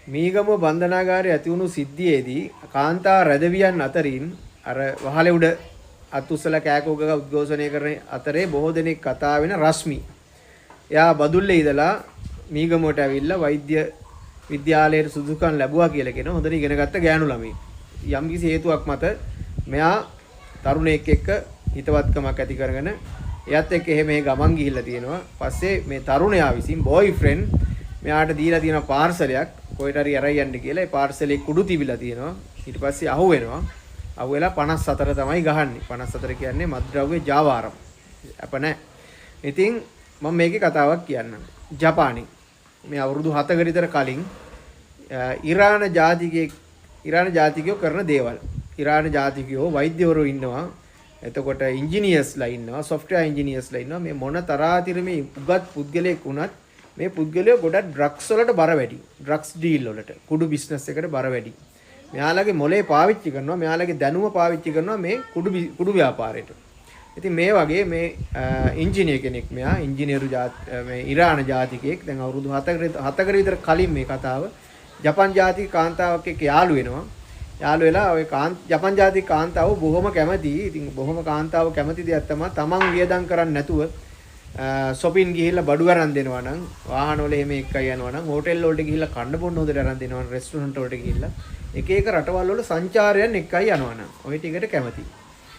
මීගම බන්ධනාගාරයේ ඇති වුණු සිද්ධියේදී කාන්තා රැදවියන් අතරින් අර වහලේ උඩ අතුස්සල කෑකෝගක උද්ඝෝෂණය කරන අතරේ බොහෝ දෙනෙක් කතා වෙන රශ්මි. එයා බදුල්ලේ ඉඳලා මීගමට ඇවිල්ලා වෛද්‍ය විද්‍යාලයට සුදුසුකම් ලැබුවා කියලා කියන හොඳට ඉගෙන ගත්ත ගෑනු ළමයි. යම් කිසි හේතුවක් මත මෙයා තරුණයෙක් එක්ක හිතවත්කමක් ඇති කරගෙන එයත් එක්ක එහෙම මේ ගමන් ගිහිල්ලා තියෙනවා. පස්සේ මේ තරුණයා විසින් බෝයිෆ්‍රෙන්ඩ් මෙයාට දීලා තියෙන පාර්සලයක් කොහෙට හරි අරයි යන්න කියලා. ඒ පාර්සලේ කුඩු තිබිලා තියෙනවා. ඊට පස්සේ අහුවෙනවා. අහුවෙලා 54 තමයි ගහන්නේ. 54 කියන්නේ මත්ද්‍රව්‍ය ජාවාරම්. අප නැහැ. ඉතින් මම මේකේ කතාවක් කියන්නම්. ජපානයේ මේ අවුරුදු 7කට විතර කලින් ඉරාන ජාතිකයෝ කරන දේවල්. ඉරාන ජාතිකයෝ වෛද්‍යවරු ඉන්නවා. එතකොට ඉංජිනේර්ස්ලා ඉන්නවා. සොෆ්ට්වෙයාර් ඉංජිනේර්ස්ලා ඉන්නවා. මේ මොන තරාතිරමේ උගත් පුද්ගලයෙක් වුණත් මේ පුද්ගලයෝ ගොඩක් ඩ්‍රග්ස් වලට බර වැඩි. ඩ්‍රග්ස් ඩීල් වලට, කුඩු බිස්නස් එකට බර වැඩි. මෙයාලගේ මොලේ පාවිච්චි කරනවා, මෙයාලගේ දැනුම පාවිච්චි කරනවා මේ කුඩු ව්‍යාපාරයට. ඉතින් මේ වගේ මේ ඉංජිනේර් කෙනෙක් මෙයා ඉංජිනේරු මේ ඉරාන ජාතිකයෙක් දැන් අවුරුදු 7කට විතර කලින් මේ කතාව ජපන් ජාතික කාන්තාවක් එක්ක යාළු වෙනවා. යාළු වෙලා ඔය ජපන් ජාතික කාන්තාව බොහොම කැමතියි. ඉතින් බොහොම කාන්තාව කැමති දෙයක් තමයි තමන් වියදම් කරන්නේ නැතුව shopping ගිහිල්ලා බඩු අරන් දෙනවා නම්, වාහන වල එහෙම එකයි යනවා නම්, හෝටල් වලට ගිහිල්ලා කන්න බොන්න හොදට අරන් දෙනවා නම්, රෙස්ටුරන්ට් වලට ගිහිල්ලා එක එක රටවල් වල සංචාරයන් එකයි යනවා නම් ඔය ටිකට කැමතියි.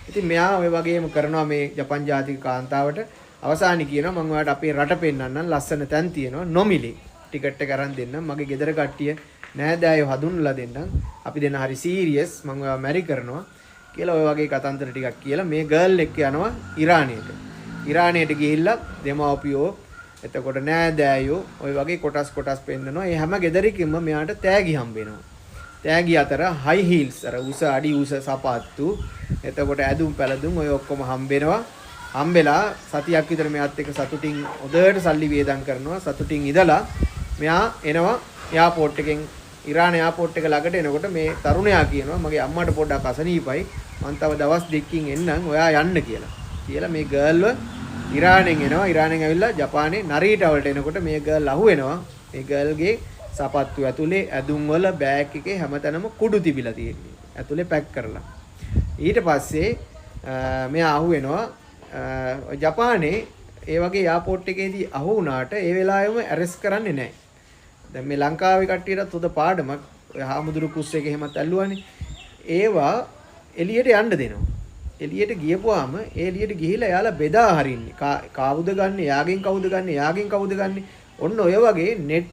ඉතින් මෙයා ඔය වගේම කරනවා මේ ජපන් ජාතික කාන්තාවට. අවසානයේ කියනවා මම ඔයාලට අපේ රට පෙන්නන්නම්, ලස්සන තැන් තියෙනවා, නොමිලේ ටිකට් එක අරන් දෙන්නම්, මගේ ගෙදර කට්ටිය නෑදෑයෝ හඳුන්වලා දෙන්නම්, අපි දෙන්න හරි සීරියස්, මම ඔයාව මැරි කරනවා කියලා ඔය වගේ කතන්දර ටිකක් කියලා මේ ගර්ල් එක්ක යනවා ඉරානයට. ඉරානයට ගිහිල්ලා දෙමව්පියෝ, එතකොට නෑදෑයෝ ඔය වගේ කොටස් පෙන්නනවා. ඒ හැම ගෙදරකින්ම මෙයාට තෑගි හම්බ වෙනවා. තෑගි අතර හයි හීල්ස්, අර උස අඩි උස සපත්තු, එතකොට ඇඳුම් පැළඳුම් ඔය ඔක්කොම හම්බ වෙනවා. හම්බෙලා සතියක් විතර මෙයාත් එක්ක සතුටින් හොදට සල්ලි වියදම් කරනවා. සතුටින් ඉඳලා මෙයා එනවා එයාපෝට් එකෙන්. ඉරාන එයාපෝට් එක ළඟට එනකොට මේ තරුණයා කියනවා මගේ අම්මට පොඩ්ඩක් අසනීපයි, මං තව දවස් දෙකකින් එන්නම්, ඔයා යන්න කියලා මේ ගර්ල්ව ඉරානෙන් එනවා. ඉරානෙන් ඇවිල්ලා ජපානයේ නරීටා වලට එනකොට මේ ගර්ල් අහුවෙනවා. මේ ගර්ල්ගේ සපත්තු ඇතුලේ, ඇඳුම් වල, බෑග් එකේ හැමතැනම කුඩු තිබිලා තියෙන්නේ. ඇතුලේ පැක් කරලා. ඊට පස්සේ මෙයා අහුවෙනවා ජපානයේ ඒ වගේ එයාපෝට් එකේදී අහු වුණාට ඒ වෙලාවෙම ඇරෙස්ට් කරන්නේ නැහැ. දැන් මේ ලංකාවේ කට්ටියටත් හොඳ පාඩමක්. ඔය හාමුදුරු කුස් එක එහෙමත් ඇල්ලුවානේ. ඒවා එළියට යන්න දෙනවා. එළියට ගියපුවාම ඒ එළියට ගිහිලා එයාලා බෙදා හරින්නේ. කාවුද ගන්න, එයාගෙන් කවුද ගන්න, එයාගෙන් කවුද ගන්න. ඔන්න ඔය වගේ net